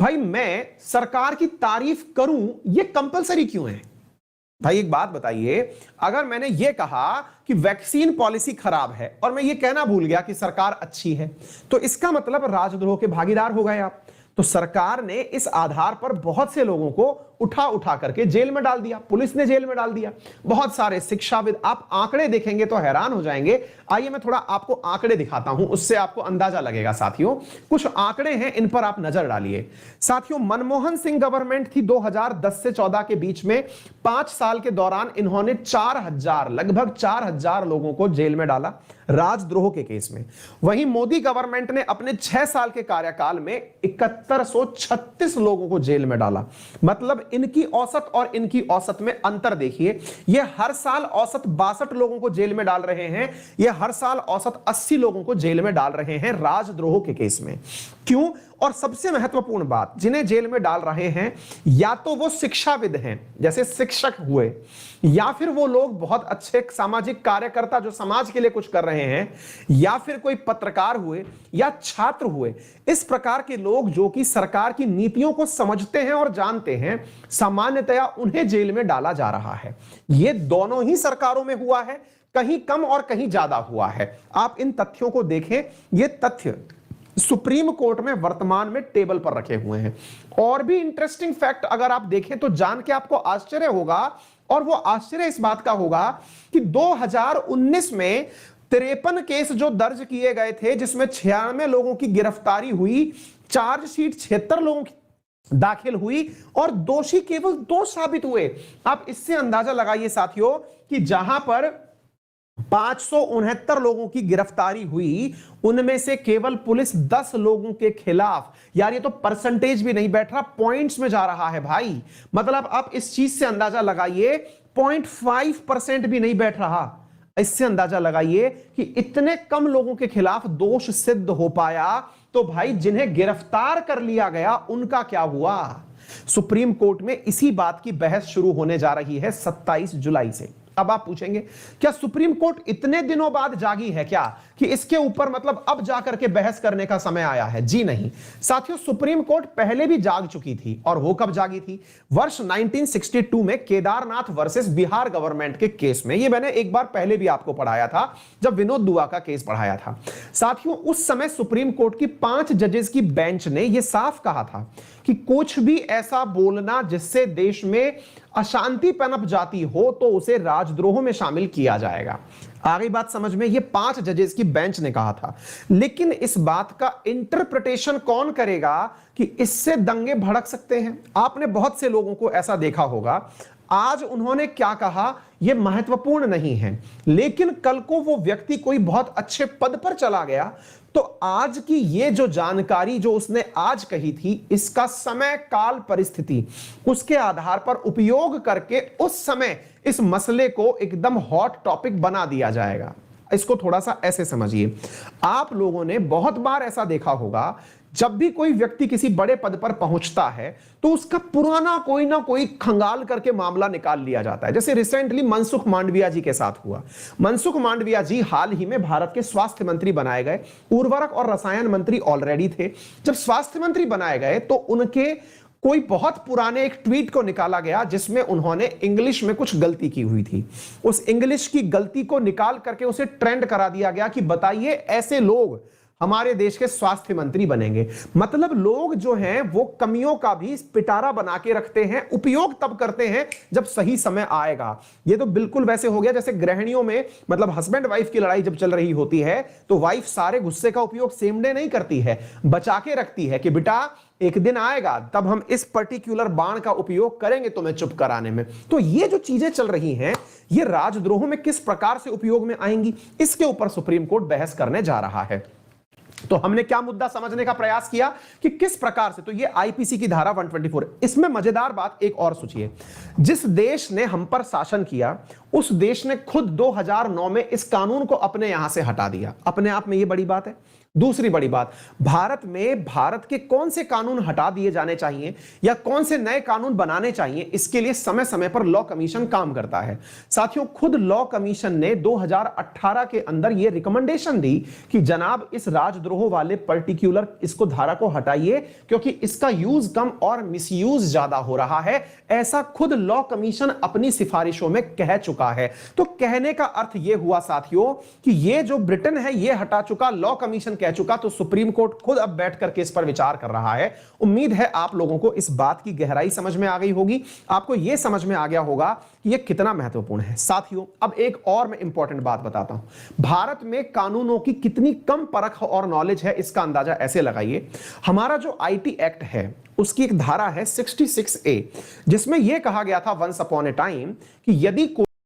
भाई मैं सरकार की तारीफ करूं, ये कंपलसरी क्यों है? भाई एक बात बताइए, अगर मैंने ये कहा कि वैक्सीन पॉलिसी खराब है और मैं ये कहना भूल गया कि सरकार अच्छी है, तो इसका मतलब राजद्रोह के भागीदार हो गए आप। तो सरकार ने इस आधार पर बहुत से लोगों को उठा उठा करके जेल में डाल दिया, पुलिस ने जेल में डाल दिया। बहुत सारे शिक्षाविद, आप आंकड़े देखेंगे तो हैरान हो जाएंगे। आइए मैं थोड़ा आपको आंकड़े दिखाता हूं, उससे आपको अंदाजा लगेगा। साथियों कुछ आंकड़े हैं, इन पर आप नजर डालिए। साथियों मनमोहन सिंह गवर्नमेंट थी 2010 से 14 के बीच में, 5 साल के दौरान इन्होंने 4000, लगभग 4000 लोगों को जेल में डाला राजद्रोह के केस में। वहीं मोदी गवर्नमेंट ने अपने 6 साल के कार्यकाल में 7136 लोगों को जेल में डाला। मतलब इनकी औसत और इनकी औसत में अंतर देखिए। ये हर साल औसत 62 लोगों को जेल में डाल रहे हैं, ये हर साल औसत 80 लोगों को जेल में डाल रहे हैं राजद्रोह के केस में। क्यों? और सबसे महत्वपूर्ण बात, जिन्हें जेल में डाल रहे हैं या तो वो शिक्षाविद हैं, जैसे शिक्षक हुए, या फिर वो लोग बहुत अच्छे सामाजिक कार्यकर्ता जो समाज के लिए कुछ कर रहे हैं, या फिर कोई पत्रकार हुए या छात्र हुए। इस प्रकार के लोग जो कि सरकार की नीतियों को समझते हैं और जानते हैं, सामान्यतया उन्हें जेल में डाला जा रहा है। ये दोनों ही सरकारों में हुआ है, कहीं कम और कहीं ज्यादा हुआ है। आप इन तथ्यों को देखें, ये तथ्य सुप्रीम कोर्ट में वर्तमान में टेबल पर रखे हुए हैं। और भी इंटरेस्टिंग फैक्ट अगर आप देखें तो जान के आपको आश्चर्य होगा, और वो आश्चर्य इस बात का होगा कि 2019 में 53 केस जो दर्ज किए गए थे, जिसमें 96 लोगों की गिरफ्तारी हुई, चार्जशीट 76 लोगों की दाखिल हुई और दोषी केवल 2 साबित हुए। आप इससे अंदाजा लगाइए साथियों कि जहां पर 569 लोगों की गिरफ्तारी हुई, उनमें से केवल पुलिस 10 लोगों के खिलाफ। यार ये तो परसेंटेज भी नहीं बैठ रहा, पॉइंट्स में जा रहा है भाई। मतलब आप इस चीज से अंदाजा लगाइए, 0.5% भी नहीं बैठ रहा। इससे अंदाजा लगाइए कि इतने कम लोगों के खिलाफ दोष सिद्ध हो पाया, तो भाई जिन्हें गिरफ्तार कर लिया गया उनका क्या हुआ? सुप्रीम कोर्ट में इसी बात की बहस शुरू होने जा रही है 27 जुलाई से। अब आप पूछेंगे, क्या सुप्रीम कोर्ट इतने दिनों बाद जागी है क्या कि इसके ऊपर मतलब अब जाकर के बहस करने का समय आया है? जी नहीं साथियों, सुप्रीम कोर्ट पहले भी जाग चुकी थी। और वो कब जागी थी? वर्ष 1962 में केदारनाथ वर्सेस बिहार गवर्नमेंट के केस में। ये मैंने एक बार पहले भी आपको पढ़ाया था, जब विनोद दुआ का केस पढ़ाया था। साथियों उस समय सुप्रीम कोर्ट की 5 जजेस की बेंच ने यह साफ कहा था कि कुछ भी ऐसा बोलना जिससे देश में अशांति पनप जाती हो तो उसे राजद्रोह में शामिल किया जाएगा। आ गई बात समझ में? ये 5 जजेस की बेंच ने कहा था। लेकिन इस बात का इंटरप्रिटेशन कौन करेगा कि इससे दंगे भड़क सकते हैं? आपने बहुत से लोगों को ऐसा देखा होगा, आज उन्होंने क्या कहा यह महत्वपूर्ण नहीं है, लेकिन कल को वो व्यक्ति कोई बहुत अच्छे पद पर चला गया तो आज की ये जो जानकारी जो उसने आज कही थी, इसका समय काल परिस्थिति उसके आधार पर उपयोग करके उस समय इस मसले को एकदम हॉट टॉपिक बना दिया जाएगा। इसको थोड़ा सा ऐसे समझिए। आप लोगों ने बहुत बार ऐसा देखा होगा, जब भी कोई व्यक्ति किसी बड़े पद पर पहुंचता है तो उसका पुराना कोई ना कोई खंगाल करके मामला निकाल लिया जाता है। जैसे रिसेंटली मनसुख मांडविया जी के साथ हुआ। मनसुख मांडविया जी हाल ही में भारत के स्वास्थ्य मंत्री बनाए गए। उर्वरक और रसायन मंत्री ऑलरेडी थे। जब स्वास्थ्य मंत्री बनाए गए तो उनके कोई बहुत पुराने एक ट्वीट को निकाला गया जिसमें उन्होंने इंग्लिश में कुछ गलती की हुई थी। उस इंग्लिश की गलती को निकाल करके उसे ट्रेंड करा दिया गया कि बताइए ऐसे लोग हमारे देश के स्वास्थ्य मंत्री बनेंगे। मतलब लोग जो हैं वो कमियों का भी पिटारा बना के रखते हैं, उपयोग तब करते हैं जब सही समय आएगा। ये तो बिल्कुल वैसे हो गया जैसे गृहिणियों में, मतलब हस्बैंड वाइफ की लड़ाई जब चल रही होती है तो वाइफ सारे गुस्से का उपयोग सेम डे नहीं करती है, बचा के रखती है कि बेटा एक दिन आएगा तब हम इस पर्टिकुलर बाण का उपयोग करेंगे तुम्हें चुप कराने में। तो ये जो चीजें चल रही हैं ये राजद्रोह में किस प्रकार से उपयोग में आएंगी, इसके ऊपर सुप्रीम कोर्ट बहस करने जा रहा है। तो हमने क्या मुद्दा समझने का प्रयास किया कि किस प्रकार से, तो ये आईपीसी की धारा 124। इसमें मजेदार बात एक और सोचिए, जिस देश ने हम पर शासन किया उस देश ने खुद 2009 में इस कानून को अपने यहां से हटा दिया। अपने आप में ये बड़ी बात है। दूसरी बड़ी बात, भारत में भारत के कौन से कानून हटा दिए जाने चाहिए या कौन से नए कानून बनाने चाहिए, इसके लिए समय समय पर लॉ कमीशन काम करता है। साथियों, खुद लॉ कमीशन ने 2018 के अंदर यह रिकमेंडेशन दी कि जनाब इस राजद्रोह वाले पर्टिकुलर इसको धारा को हटाइए, क्योंकि इसका यूज कम और मिसयूज ज्यादा हो रहा है। ऐसा खुद लॉ कमीशन अपनी सिफारिशों में कह चुका है। तो कहने का अर्थ यह हुआ साथियों कि यह जो ब्रिटेन है यह हटा चुका, लॉ कमीशन कह चुका, तो सुप्रीम कोर्ट खुद अब बैठ करके इस पर विचार कर रहा है। उम्मीद है आप लोगों को इस बात की गहराई समझ में आ गई होगी, आपको यह समझ में आ गया होगा कि यह कितना महत्वपूर्ण है। साथियों, अब एक और मैं इंपॉर्टेंट बात बताता हूं। भारत में कानूनों की कितनी कम परख और नॉलेज है, इसका अंदाजा ऐसे लगाइए। हमारा जो आईटी एक्ट है उसकी एक धारा है 66A, जिसमें यह कहा गया था वंस अपॉन ए टाइम कि यदि